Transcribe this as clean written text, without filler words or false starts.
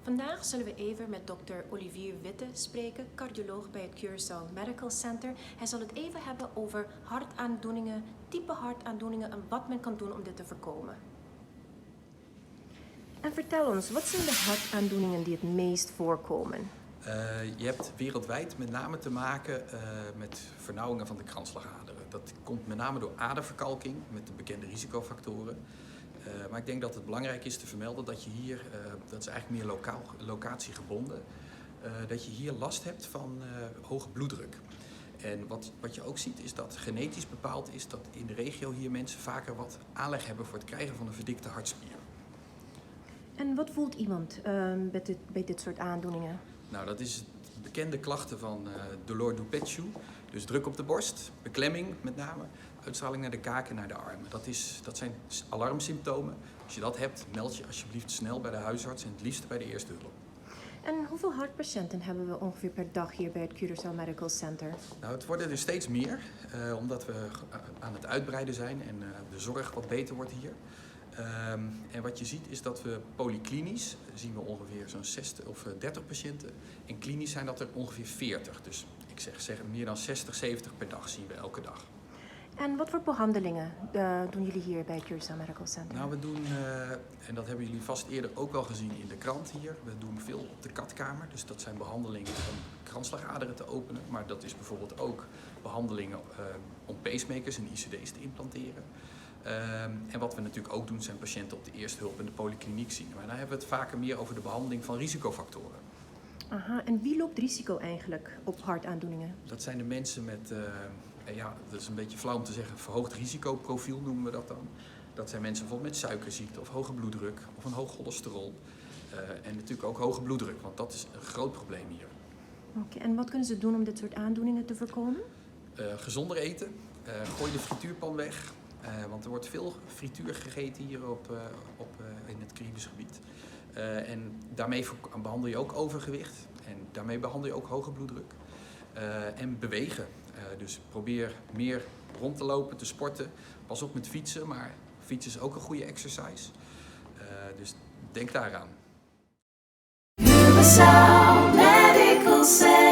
Vandaag zullen we even met dokter Olivier Witte spreken, cardioloog bij het Curaçao Medical Center. Hij zal het even hebben over hartaandoeningen, type hartaandoeningen en wat men kan doen om dit te voorkomen. En vertel ons, wat zijn de hartaandoeningen die het meest voorkomen? Je hebt wereldwijd met name te maken met vernauwingen van de kransslagaderen. Dat komt met name door aderverkalking met de bekende risicofactoren. Maar ik denk dat het belangrijk is te vermelden dat je hier, dat is eigenlijk meer locatiegebonden, dat je hier last hebt van hoge bloeddruk. En wat je ook ziet is dat genetisch bepaald is dat in de regio hier mensen vaker wat aanleg hebben voor het krijgen van een verdikte hartspier. En wat voelt iemand bij dit soort aandoeningen? Nou, dat is bekende klachten van dolor du pecho, dus druk op de borst, beklemming met name, uitstraling naar de kaak en naar de armen. Dat zijn alarmsymptomen. Als je dat hebt, meld je alsjeblieft snel bij de huisarts en het liefst bij de eerste hulp. En hoeveel hartpatiënten hebben we ongeveer per dag hier bij het Curaçao Medical Center? Nou, het worden er steeds meer, omdat we aan het uitbreiden zijn en de zorg wat beter wordt hier. En wat je ziet is dat we polyklinisch zien we ongeveer zo'n 60 of 30 patiënten. En klinisch zijn dat er ongeveer 40. Dus ik zeg meer dan 60, 70 per dag zien we elke dag. En wat voor behandelingen doen jullie hier bij het Curaçao Medical Center? Nou, we doen, en dat hebben jullie vast eerder ook wel gezien in de krant hier, we doen veel op de katkamer. Dus dat zijn behandelingen om kransslagaderen te openen. Maar dat is bijvoorbeeld ook behandelingen om pacemakers en ICD's te implanteren. En wat we natuurlijk ook doen zijn patiënten op de eerste hulp in de polykliniek zien. Maar dan hebben we het vaker meer over de behandeling van risicofactoren. Aha, en wie loopt risico eigenlijk op hartaandoeningen? Dat zijn de mensen met, dat is een beetje flauw om te zeggen, verhoogd risicoprofiel noemen we dat dan. Dat zijn mensen bijvoorbeeld met suikerziekte of hoge bloeddruk of een hoog cholesterol. En natuurlijk ook hoge bloeddruk, want dat is een groot probleem hier. Oké, en wat kunnen ze doen om dit soort aandoeningen te voorkomen? Gezonder eten, gooi de frituurpan weg. Want er wordt veel frituur gegeten hier in het Caribisch gebied. En daarmee behandel je ook overgewicht. En daarmee behandel je ook hoge bloeddruk. En bewegen. Dus probeer meer rond te lopen, te sporten. Pas op met fietsen, maar fietsen is ook een goede exercise. Dus denk daaraan. Curaçao Medical Center.